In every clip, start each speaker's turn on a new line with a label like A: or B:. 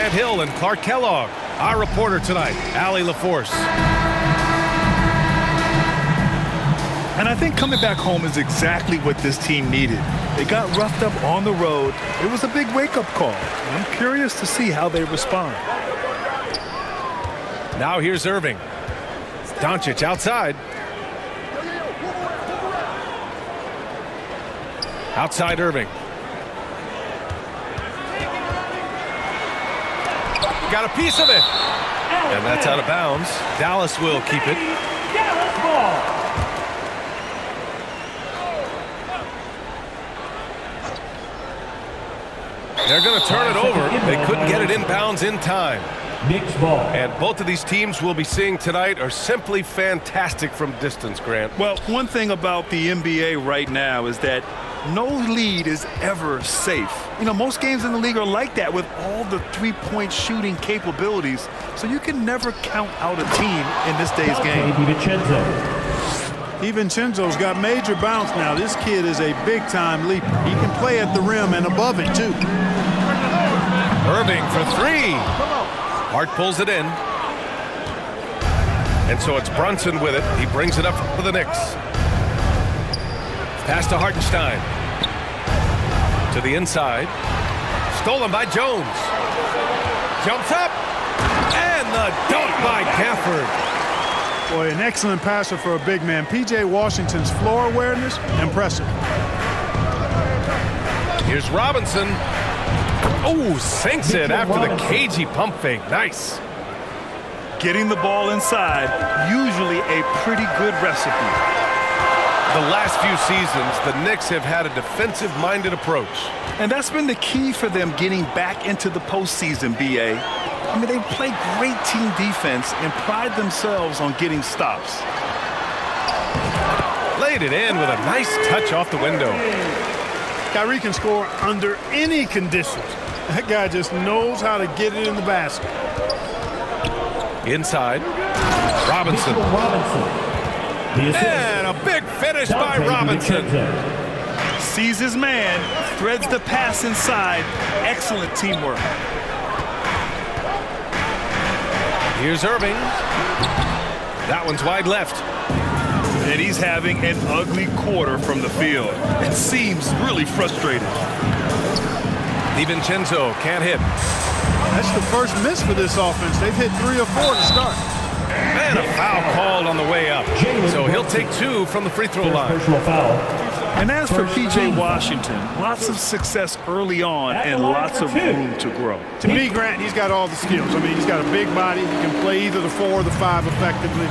A: Grant Hill and Clark Kellogg. Our reporter tonight, Allie LaForce.
B: And I think coming back home is exactly what this team needed. They got roughed up on the road. It was a big wake-up call. I'm curious to see how they respond.
A: Now here's Irving. Doncic outside. Outside Irving. Got a piece of it. And that's out of bounds. Dallas will keep it.
C: Dallas ball.
A: They're going to turn it over. They couldn't get it inbounds in time.
C: Knicks ball.
A: And both of these teams we'll be seeing tonight are simply fantastic from distance, Grant.
B: Well, one thing about the NBA right now is that no lead is ever safe. You know, most games in the league are like that with all the three-point shooting capabilities. So you can never count out a team in this day's game.
D: DiVincenzo's got major bounce now. This kid is a big-time leaper. He can play at the rim and above it, too.
A: Irving for three. Hart pulls it in. And so it's Brunson with it. He brings it up for the Knicks. Pass to Hartenstein. To the inside. Stolen by Jones. Jumps up. And the dunk by Gafford.
D: Boy, an excellent passer for a big man. P.J. Washington's floor awareness, impressive.
A: Here's Robinson. Oh, sinks it after the cagey pump fake. Nice.
B: Getting the ball inside, usually a pretty good recipe.
A: The last few seasons, the Knicks have had a defensive-minded approach.
B: And that's been the key for them getting back into the postseason, B.A. I mean, they play great team defense and pride themselves on getting stops.
A: Laid it in with a nice touch off the window.
D: Kyrie can score under any conditions. That guy just knows how to get it in the basket.
A: Inside. Robinson. And a big finish by Robinson.
B: Sees his man, threads the pass inside. Excellent teamwork.
A: Here's Irving. That one's wide left.
B: And he's having an ugly quarter from the field. It seems really frustrated.
A: DiVincenzo can't hit.
D: That's the first miss for this offense. They've hit 3 or 4 to start.
A: And a foul called on the way up. So he'll take 2 from the free throw line.
C: Personal foul.
B: And as for P.J. Washington, lots of success early on and lots of room to grow.
D: To me, Grant, he's got all the skills. I mean, he's got a big body. He can play either the 4 or the 5 effectively.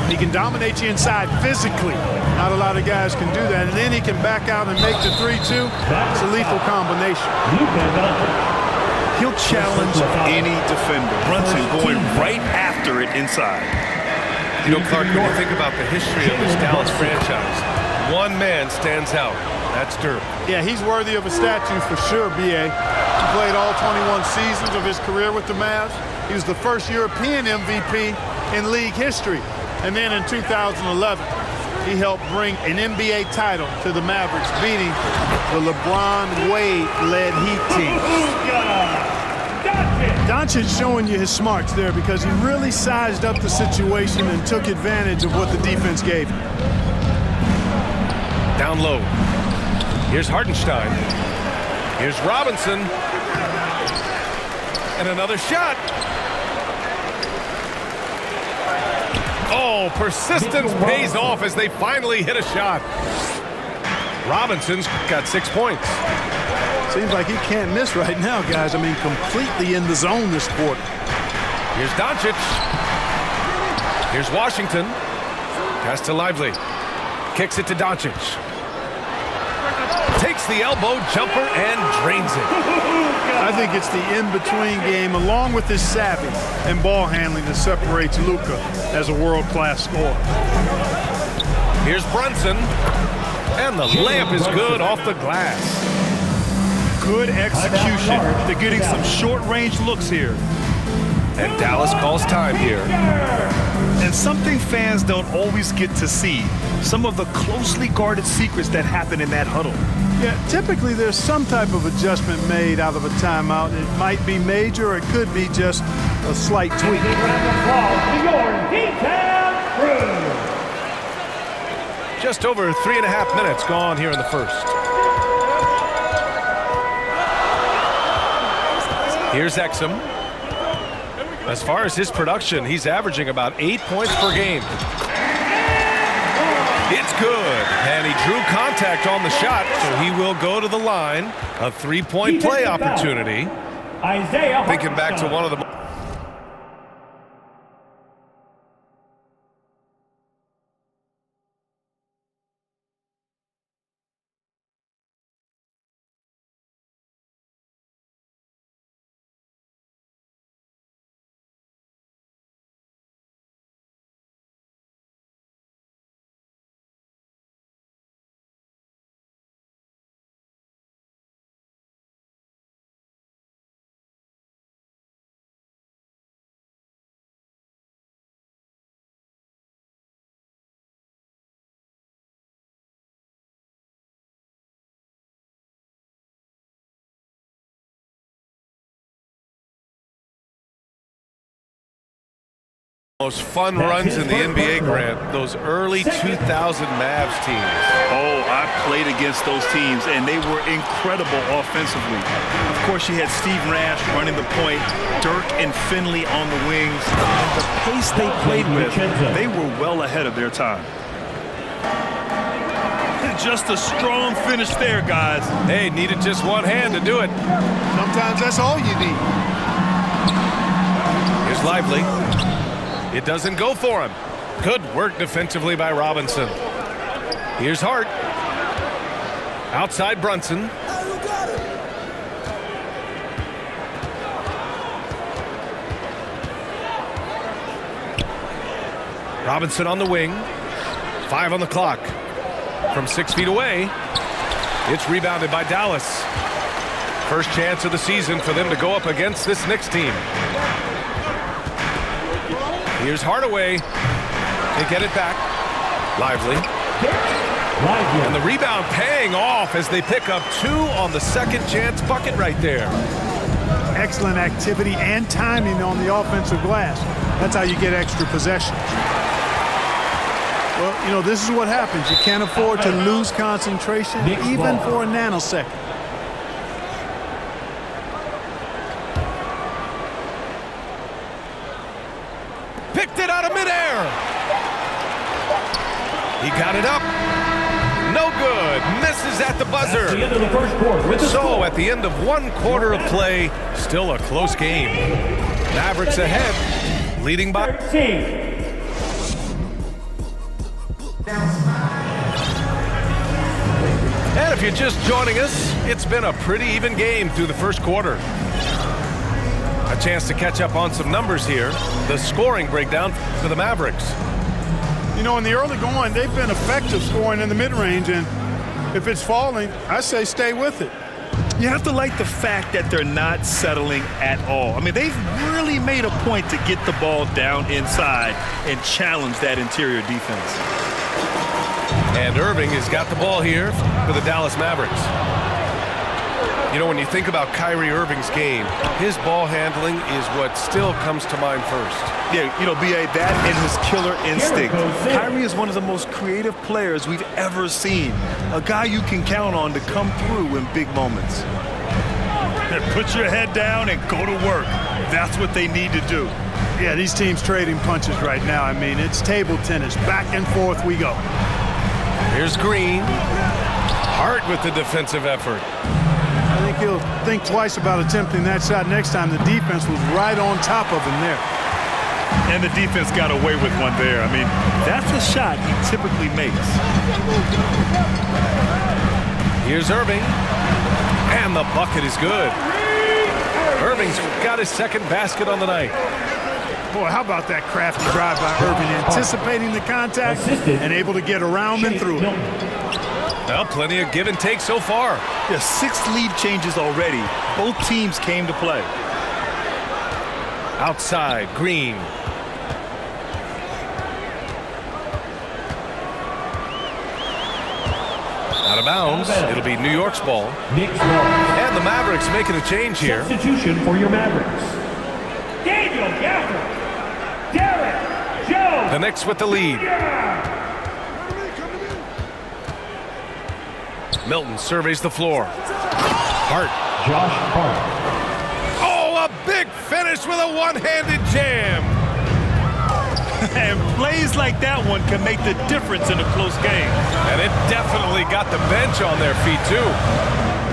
D: He can dominate you inside physically. Not a lot of guys can do that. And then he can back out and make the 3-2. It's a lethal combination.
B: He'll challenge any defender. Brunson going right after it inside.
A: You know, Clark, when you think about the history of this Dallas franchise, one man stands out. That's Dirk.
D: Yeah, he's worthy of a statue for sure, B.A. He played all 21 seasons of his career with the Mavs. He was the first European MVP in league history. And then in 2011, he helped bring an NBA title to the Mavericks, beating the LeBron Wade-led Heat team. Doncic showing you his smarts there because he really sized up the situation and took advantage of what the defense gave him.
A: Down low. Here's Hartenstein. Here's Robinson. And another shot. Oh, persistence pays off as they finally hit a shot. Robinson's got 6 points.
D: Seems like he can't miss right now, guys. I mean, completely in the zone this quarter.
A: Here's Doncic. Here's Washington. Pass to Lively. Kicks it to Doncic. Takes the elbow jumper and drains it.
D: I think it's the in-between game, along with his savvy and ball handling, that separates Luka as a world-class scorer.
A: Here's Brunson. And the layup is good off the glass.
B: Good execution. They're getting some short-range looks here.
A: And Dallas calls time here.
B: And something fans don't always get to see. some of the closely guarded secrets that happen in that huddle.
D: Yeah, typically there's some type of adjustment made out of a timeout. It might be major or it could be just a slight tweak.
C: Big round of applause to your D-Town crew.
A: Just over 3.5 minutes gone here in the first. Here's Exum. As far as his production, he's averaging about 8 points per game. It's good, and he drew contact on the shot, so he will go to the line. A three-point play opportunity.
C: Isaiah
A: Thinking back to one of the most fun runs in the NBA, Grant, those early 2000 Mavs teams.
B: Oh, I played against those teams, and they were incredible offensively. Of course, you had Steve Nash running the point, Dirk and Finley on the wings. And the pace they played with, they were well ahead of their time. Just a strong finish there, guys.
A: Hey, needed just one hand to do it.
D: Sometimes that's all you need.
A: Here's Lively. It doesn't go for him. Good work defensively by Robinson. Here's Hart. Outside Brunson. Robinson on the wing. 5 on the clock. From 6 feet away. It's rebounded by Dallas. First chance of the season for them to go up against this Knicks team. Here's Hardaway. They get it back. Lively. And the rebound paying off as they pick up 2 on the second chance bucket right there.
D: Excellent activity and timing on the offensive glass. That's how you get extra possessions. Well, you know, this is what happens. You can't afford to lose concentration even for a nanosecond.
A: Picked it out of midair. He got it up. No good. Misses at the buzzer.
C: At the end of the first quarter with the
A: So at the end of 1 quarter of play, still a close game. Mavericks ahead, leading by
C: 13.
A: And if you're just joining us, it's been a pretty even game through the first quarter. A chance to catch up on some numbers here. The scoring breakdown for the Mavericks.
D: You know, in the early going, they've been effective scoring in the mid-range, and if it's falling, I say stay with it.
B: You have to like the fact that they're not settling at all. I mean, they've really made a point to get the ball down inside and challenge that interior defense.
A: And Irving has got the ball here for the Dallas Mavericks. You know, when you think about Kyrie Irving's game, his ball handling is what still comes to mind first.
B: Yeah, you know, B.A., that and his killer instinct. Kyrie is one of the most creative players we've ever seen. A guy you can count on to come through in big moments. Put your head down and go to work. That's what they need to do.
D: Yeah, these teams trading punches right now. I mean, it's table tennis. Back and forth we go.
A: Here's Green. Hart with the defensive effort.
D: I think he'll think twice about attempting that shot next time. The defense was right on top of him there.
B: And the defense got away with one there. I mean, that's a shot he typically makes.
A: Here's Irving. And the bucket is good. Irving's got his second basket on the night.
D: Boy, how about that crafty drive by Irving, anticipating the contact and able to get around and through it.
A: Well, plenty of give and take so far.
B: Yeah, 6 lead changes already. Both teams came to play.
A: Outside, Green. Out of bounds. It'll be New York's ball.
C: Knicks ball.
A: And the Mavericks making a change here.
C: Substitution for your Mavericks. Daniel Gafford. Derek Jones.
A: The Knicks with the lead. Milton surveys the floor. Hart.
C: Josh Hart.
A: Oh, a big finish with a one-handed jam.
B: And plays like that one can make the difference in a close game.
A: And it definitely got the bench on their feet, too.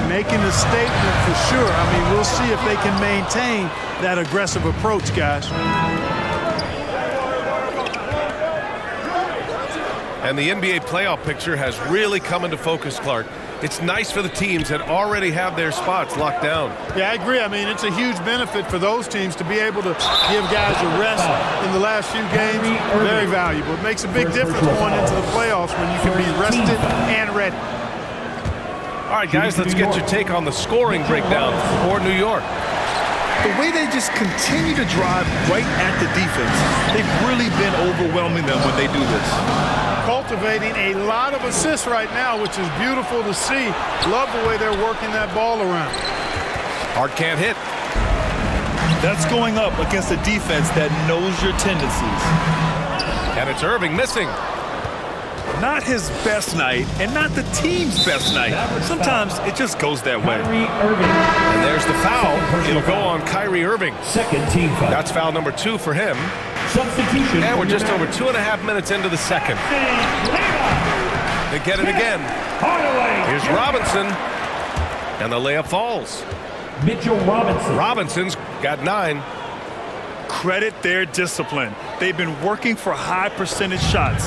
D: Making a statement for sure. I mean, we'll see if they can maintain that aggressive approach, guys.
A: And the NBA playoff picture has really come into focus, Clark. It's nice for the teams that already have their spots locked down.
D: Yeah, I agree. I mean, it's a huge benefit for those teams to be able to give guys a rest in the last few games. Very valuable. It makes a big difference going into the playoffs when you can be rested and ready.
A: All right, guys, let's get your take on the scoring breakdown for New York.
B: The way they just continue to drive right at the defense, they've really been overwhelming them when they do this.
D: Cultivating a lot of assists right now, which is beautiful to see. Love the way they're working that ball around.
A: Hart can't hit.
B: That's going up against a defense that knows your tendencies.
A: And it's Irving missing.
B: Not his best night and not the team's best night. Sometimes it just goes that way.
A: And there's the foul. It'll go on Kyrie Irving.
C: Second team foul.
A: That's foul number 2 for him.
C: Substitution.
A: And we're just over 2.5 minutes into the second. They get it again. Here's Robinson. And the layup falls.
C: Mitchell Robinson.
A: Robinson's got 9.
B: Credit their discipline. They've been working for high percentage shots.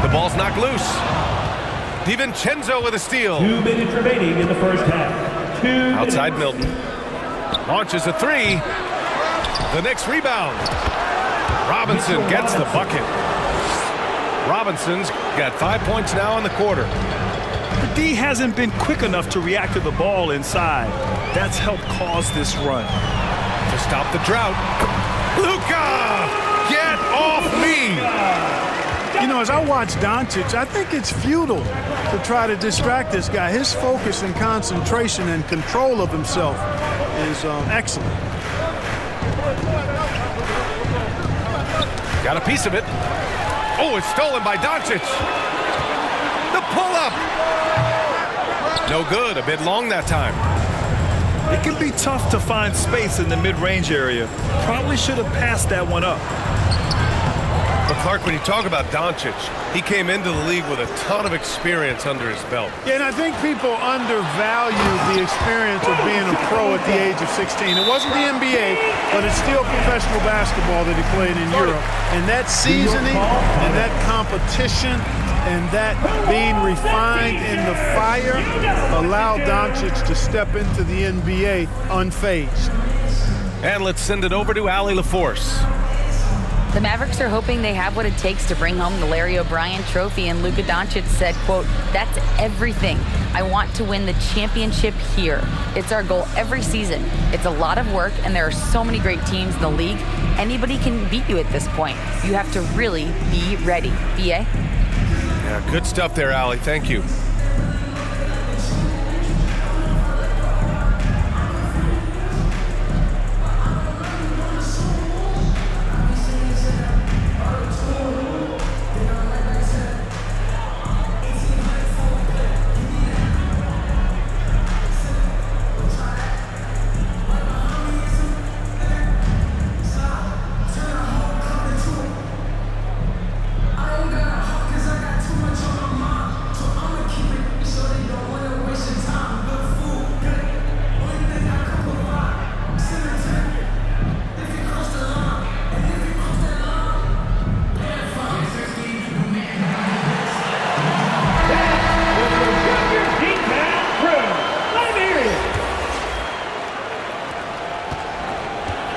A: The ball's knocked loose. DiVincenzo with a steal.
C: 2 minutes remaining in the first half.
A: Outside Milton. Launches a 3. The Knicks rebound. Robinson gets the bucket. Robinson's got 5 points now in the quarter.
B: The D hasn't been quick enough to react to the ball inside. That's helped cause this run.
A: To stop the drought. Luka! Get off me!
D: You know, as I watch Doncic, I think it's futile to try to distract this guy. His focus and concentration and control of himself is excellent.
A: Got a piece of it. Oh, it's stolen by Doncic. The pull-up. No good. A bit long that time.
B: It can be tough to find space in the mid-range area. Probably should have passed that one up.
A: But Clark, when you talk about Doncic, he came into the league with a ton of experience under his belt.
D: Yeah, and I think people undervalue the experience of being a pro at the age of 16. It wasn't the NBA, but it's still professional basketball that he played in Europe. And that seasoning and that competition and that being refined in the fire allowed Doncic to step into the NBA unfazed.
A: And let's send it over to Allie LaForce.
E: The Mavericks are hoping they have what it takes to bring home the Larry O'Brien trophy, and Luka Doncic said, quote, "That's everything. I want to win the championship here. It's our goal every season. It's a lot of work, and there are so many great teams in the league. Anybody can beat you at this point. You have to really be ready." BA?
A: Yeah, good stuff there, Allie. Thank you.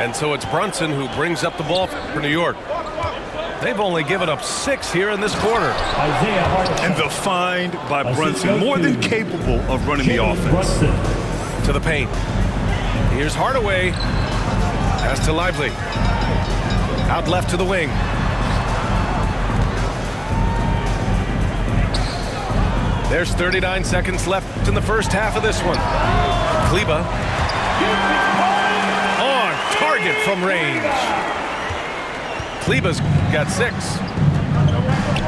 A: And so it's Brunson who brings up the ball for New York. They've only given up 6 here in this quarter.
B: And the find by Brunson, more than capable of running the offense.
A: To the paint. Here's Hardaway. Pass to Lively. Out left to the wing. There's 39 seconds left in the first half of this one. Kleba on target from range. Kleba's got 6.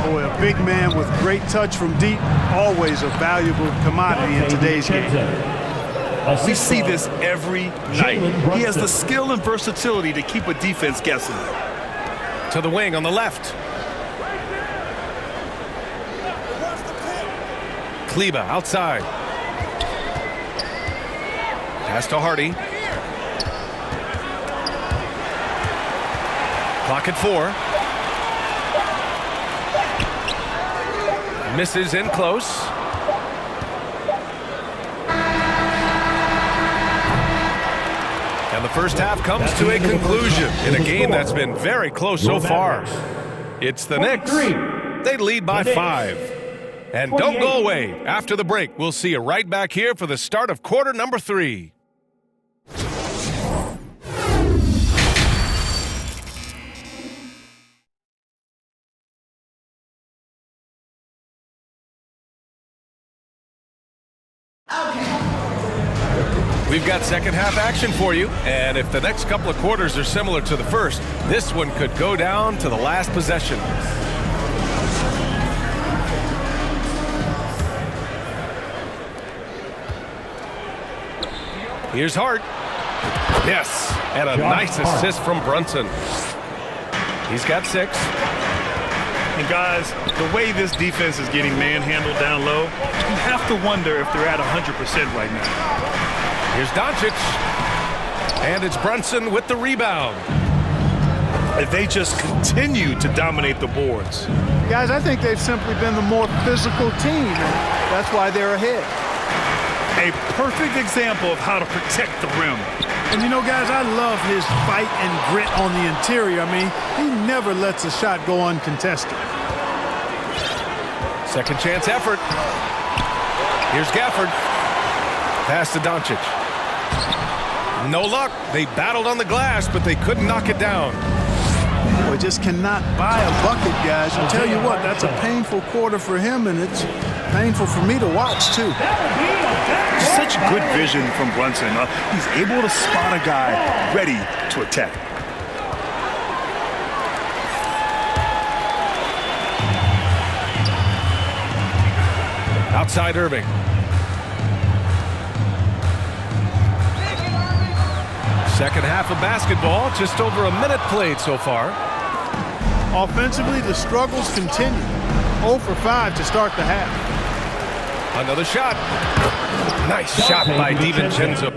D: Boy, a big man with great touch from deep, always a valuable commodity in today's game.
B: We see this every night. He has the skill and versatility to keep a defense guessing.
A: To the wing on the left. Kleba outside. Pass to Hardy. Clock at 4. Misses in close. And the first half comes to a conclusion in a game that's been very close so far. It's the Knicks. They lead by 5. And don't go away. After the break, we'll see you right back here for the start of quarter number 3. We've got second half action for you, and if the next couple of quarters are similar to the first, this one could go down to the last possession. Here's Hart. Yes, and a nice assist from Brunson. He's got 6.
B: And guys, the way this defense is getting manhandled down low, you have to wonder if they're at 100% right now.
A: Here's Doncic. And it's Brunson with the rebound.
B: If they just continue to dominate the boards.
D: Guys, I think they've simply been the more physical team, and that's why they're ahead.
B: A perfect example of how to protect the rim.
D: And you know, guys, I love his fight and grit on the interior. I mean, he never lets a shot go uncontested.
A: Second chance effort. Here's Gafford. Pass to Doncic. No luck. They battled on the glass, but they couldn't knock it down.
D: Boy, just cannot buy a bucket, guys. I'll tell you what, that's a painful quarter for him, and it's painful for me to watch, too.
B: Such good vision from Brunson. He's able to spot a guy ready to attack.
A: Outside Irving. Second half of basketball, just over a minute played so far.
D: Offensively, the struggles continue. 0 for 5 to start the half.
A: Another shot. Nice shot by DiVincenzo.